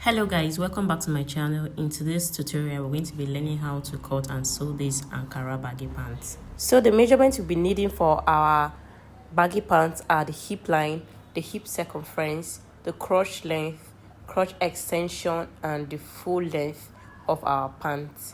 Hello guys, welcome back to my channel. In today's tutorial, we're going to be learning how to cut and sew this Ankara baggy pants. So the measurements we'll be needing for our baggy pants are the hip line, the hip circumference, the crotch length, crotch extension, and the full length of our pants.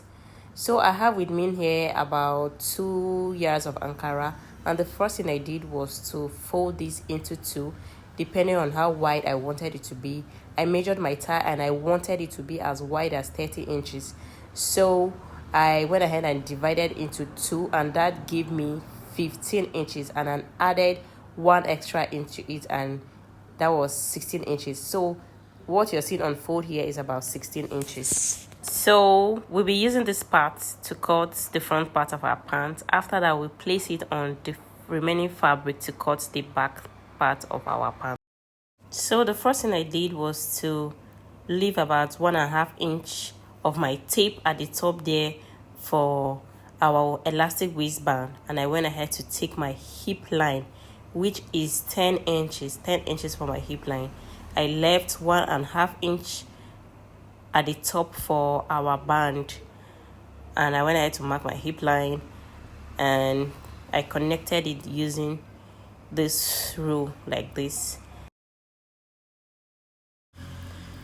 So I have with me here about 2 yards of Ankara, and the first thing I did was to fold this into two depending on how wide I wanted it to be. I measured my thigh and I wanted it to be as wide as 30 inches. So I went ahead and divided into two, and that gave me 15 inches, and I added one extra into it, and that was 16 inches. So what you're seeing unfold here is about 16 inches. So we'll be using this part to cut the front part of our pants. After that, we'll place it on the remaining fabric to cut the back part of our pants. So the first thing I did was to leave about 1.5 inch of my tape at the top there for our elastic waistband, and I went ahead to take my hip line, which is 10 inches for my hip line. I left 1.5 inch at the top for our band, and I went ahead to mark my hip line, and I connected it using this rule like this.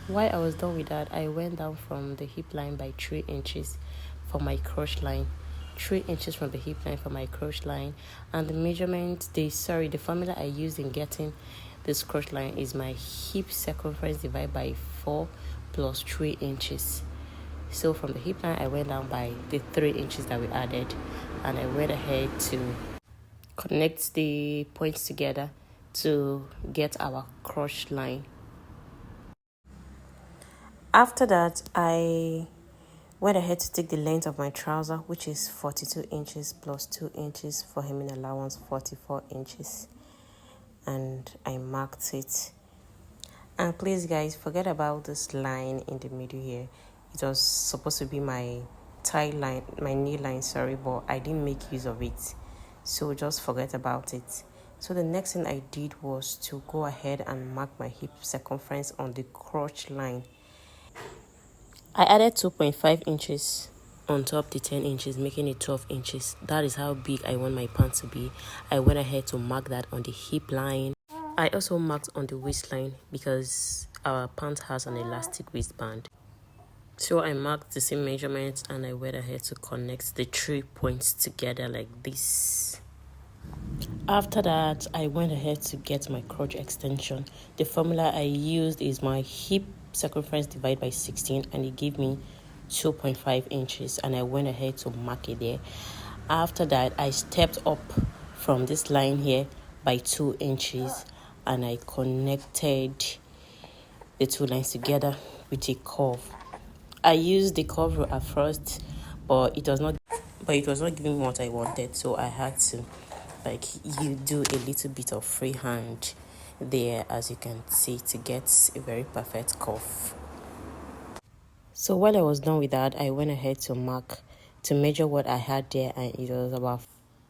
While I was done with that, I went down from the hip line by 3 inches for my crotch line, 3 inches from the hip line for my crotch line. And the measurement, the formula I used in getting this crotch line is my hip circumference divided by 4 plus 3 inches. So from the hip line, I went down by the 3 inches that we added, and I went ahead to connect the points together to get our crotch line. After that, I went ahead to take the length of my trouser, which is 42 inches plus 2 inches for hemming allowance, 44 inches, and I marked it. And please guys, forget about this line in the middle here. It was supposed to be my thigh line, my knee line, but I didn't make use of it, so just forget about it. So the next thing I did was to go ahead and mark my hip circumference on the crotch line. I added 2.5 inches on top the 10 inches, making it 12 inches. That is how big I want my pants to be. I went ahead to mark that on the hip line. I also marked on the waistline because our pant has an elastic waistband. So I marked the same measurements, and I went ahead to connect the 3 points together like this. After that, I went ahead to get my crotch extension. The formula I used is my hip circumference divided by 16, and it gave me 2.5 inches, and I went ahead to mark it there. After that, I stepped up from this line here by 2 inches, and I connected the two lines together with a curve. I used the curve at first, but it was not giving me what I wanted, so I had to you do a little bit of freehand there, as you can see, to get a very perfect curve. So while I was done with that, I went ahead to measure what I had there, and it was about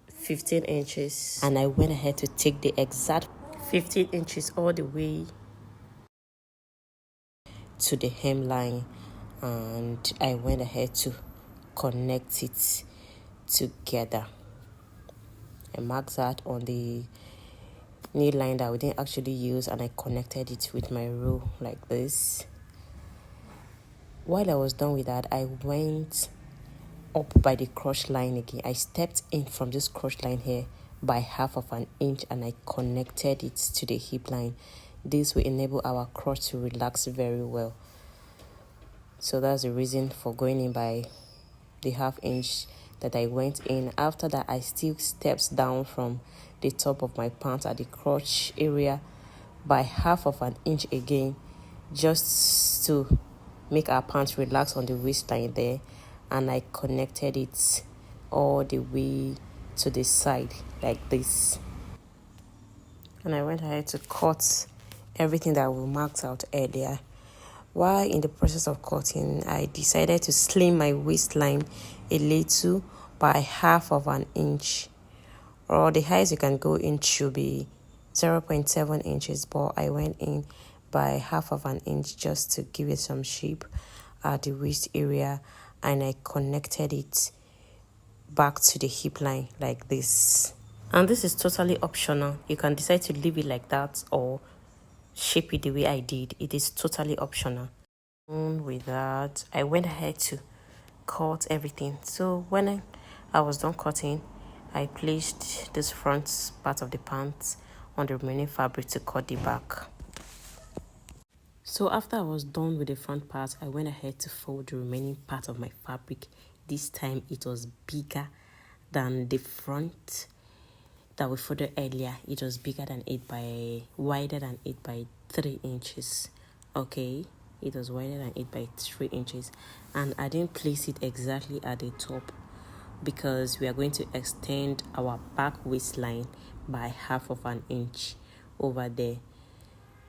15 inches, and I went ahead to take the exact 15 inches all the way to the hemline, and I went ahead to connect it together. I marked that on the knee line that we didn't actually use, and I connected it with my rule like this. While I was done with that, I went up by the crotch line again. I stepped in from this crotch line here by 1/2 inch, and I connected it to the hip line. This will enable our crotch to relax very well. So that's the reason for going in by the 1/2 inch that I went in. After that, I still stepped down from the top of my pants at the crotch area by 1/2 inch again, just to make our pants relax on the waistline there, and I connected it all the way to the side like this. And I went ahead to cut everything that we marked out earlier. While in the process of cutting, I decided to slim my waistline a little by 1/2 inch, or the highest you can go in should be 0.7 inches, but I went in by half of an inch just to give it some shape at the waist area, and I connected it back to the hip line like this. And this is totally optional. You can decide to leave it like that or shape it the way I did. It is totally optional. With that, I went ahead to cut everything. So when I was done cutting, I placed this front part of the pants on the remaining fabric to cut the back. So after I was done with the front part, I went ahead to fold the remaining part of my fabric. This time it was bigger than the front that we folded earlier. It was bigger than wider than 8 by 3 inches. Okay, it was wider than 8 by 3 inches, and I didn't place it exactly at the top because we are going to extend our back waistline by half of an inch over there.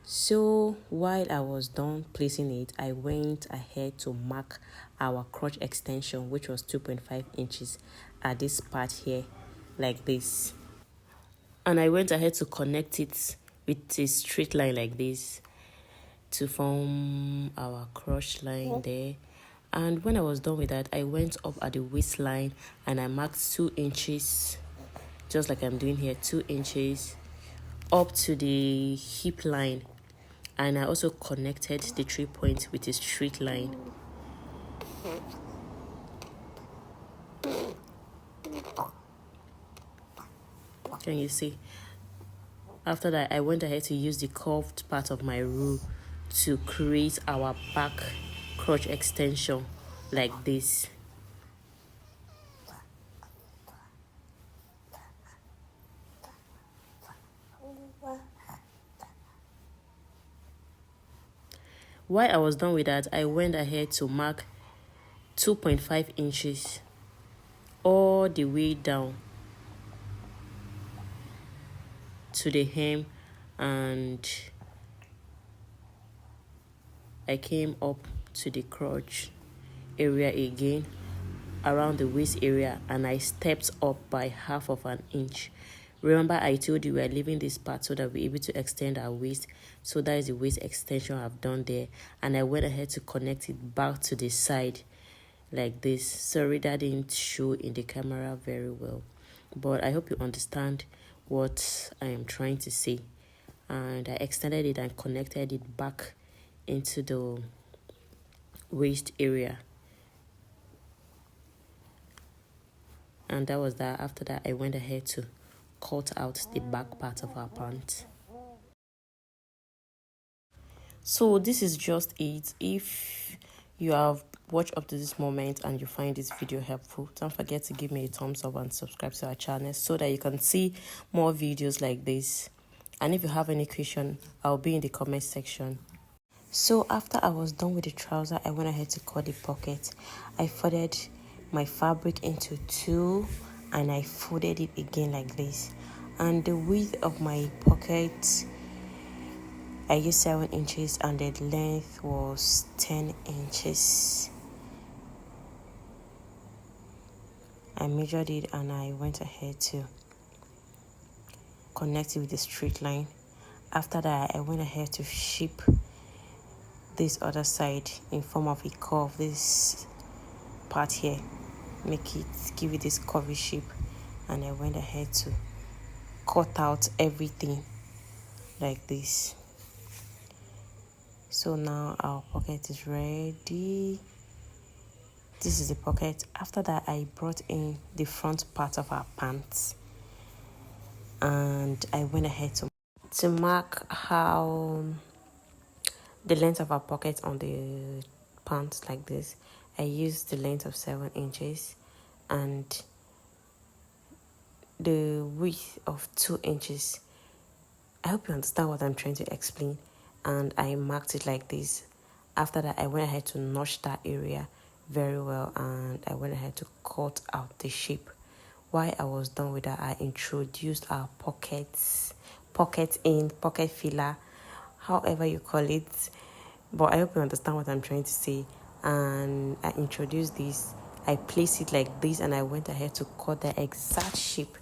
So while I was done placing it, I went ahead to mark our crotch extension, which was 2.5 inches at this part here, like this. And I went ahead to connect it with a straight line like this to form our crotch line there. And when I was done with that, I went up at the waistline and I marked 2 inches, just like I'm doing here, 2 inches up to the hip line. And I also connected the 3 points with a straight line. Can you see? After that, I went ahead to use the curved part of my rule to create our back crotch extension like this. While I was done with that, I went ahead to mark 2.5 inches all the way down to the hem, and I came up to the crotch area again around the waist area, and I stepped up by half of an inch. Remember, I told you we are leaving this part so that we're able to extend our waist. So that is the waist extension I've done there, and I went ahead to connect it back to the side like this. Sorry that didn't show in the camera very well, but I hope you understand what I am trying to say. And I extended it and connected it back into the waist area, and that was that. After that, I went ahead to cut out the back part of our pant. So this is just it. If you have watched up to this moment and you find this video helpful, don't forget to give me a thumbs up and subscribe to our channel so that you can see more videos like this. And if you have any question, I'll be in the comment section. So after I was done with the trouser, I went ahead to cut the pocket. I folded my fabric into 2 and I folded it again like this. And the width of my pocket, I used 7 inches and the length was 10 inches. I measured it and I went ahead to connect it with a straight line. After that, I went ahead to shape this other side in form of a curve. This part here, give it this curvy shape, and I went ahead to cut out everything like this. So now our pocket is ready. This is the pocket. After that, I brought in the front part of our pants and I went ahead to mark how the length of our pocket on the pants like this. I used the length of 7 inches and the width of 2 inches. I hope you understand what I'm trying to explain. And I marked it like this. After that, I went ahead to notch that area very well and I went ahead to cut out the shape. While I was done with that, I introduced our pocket filler, however you call it. But I hope you understand what I'm trying to say. And I introduced this. I placed it like this and I went ahead to cut the exact shape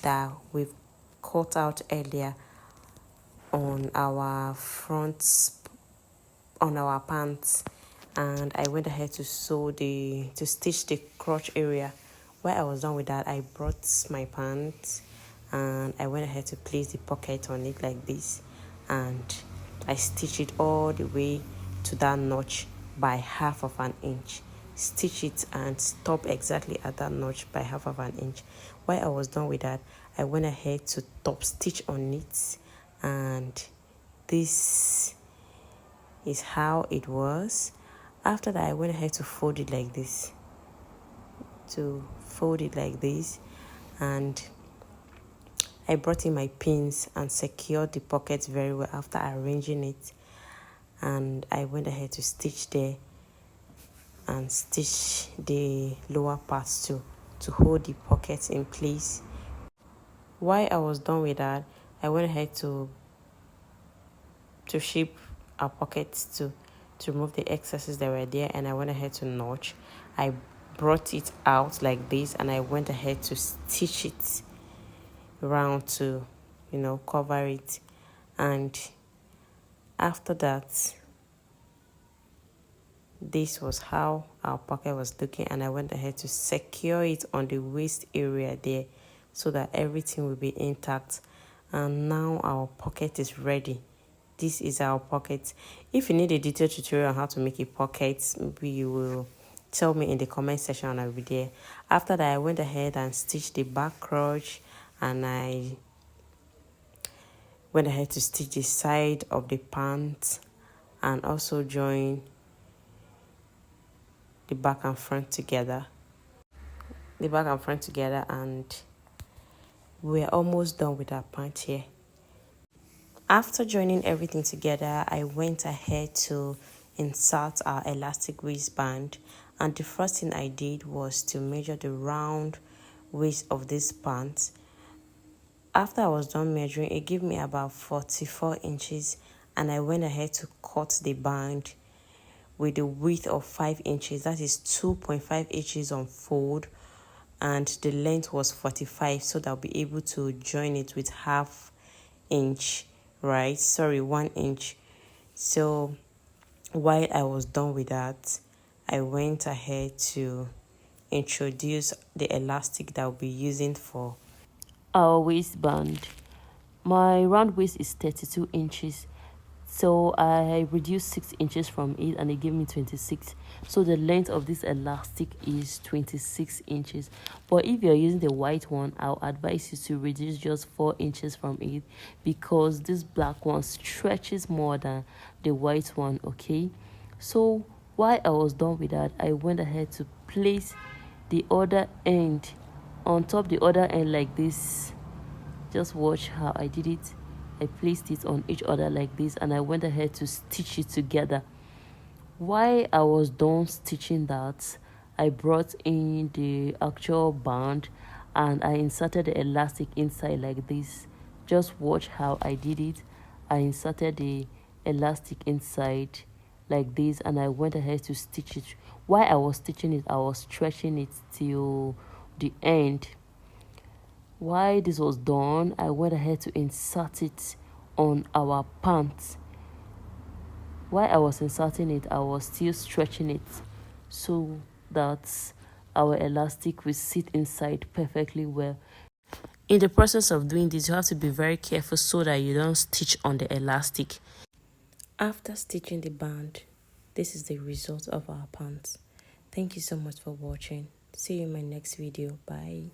that we've cut out earlier on our front on our pants, and I went ahead to stitch the crotch area. While I was done with that, I brought my pants and I went ahead to place the pocket on it like this, and I stitched it all the way to that notch by half of an inch. Stitch it and stop exactly at that notch by half of an inch. While I was done with that, I went ahead to top stitch on it, and this is how it was. After that, I went ahead to fold it like this, and I brought in my pins and secured the pockets very well after arranging it, and I went ahead to stitch there and stitch the lower parts too to hold the pockets in place. While I was done with that, I went ahead to shape our pockets to remove the excesses that were there, and I went ahead to notch. I brought it out like this, and I went ahead to stitch it round to cover it. And after that, this was how our pocket was looking, and I went ahead to secure it on the waist area there so that everything will be intact. And now our pocket is ready. This is our pocket. If you need a detailed tutorial on how to make a pocket, maybe you will tell me in the comment section and I'll be there. After that, I went ahead and stitched the back crotch, and I went ahead to stitch the side of the pants and also join the back and front together. And we're almost done with our pant here. After joining everything together, I went ahead to insert our elastic waistband, and the first thing I did was to measure the round waist of this pant. After I was done measuring, it gave me about 44 inches, and I went ahead to cut the band with a width of 5 inches. That is 2.5 inches on fold, and the length was 45, so that I'll be able to join it with 1 inch. So while I was done with that, I went ahead to introduce the elastic that I'll be using for our waistband. My round waist is 32 inches, so I reduced 6 inches from it and it gave me 26. So the length of this elastic is 26 inches. But if you're using the white one, I'll advise you to reduce just 4 inches from it, because this black one stretches more than the white one, okay? So while I was done with that, I went ahead to place the other end on top the other end like this. Just watch how I did it. I placed it on each other like this, and I went ahead to stitch it together. While I was done stitching that, I brought in the actual band and I inserted the elastic inside like this. Just watch how I did it. I inserted the elastic inside like this, and I went ahead to stitch it. While I was stitching it, I was stretching it till the end. While this was done, I went ahead to insert it on our pants. While I was inserting it, I was still stretching it so that our elastic will sit inside perfectly well. In the process of doing this, you have to be very careful so that you don't stitch on the elastic. After stitching the band, this is the result of our pants. Thank you so much for watching. See you in my next video. Bye.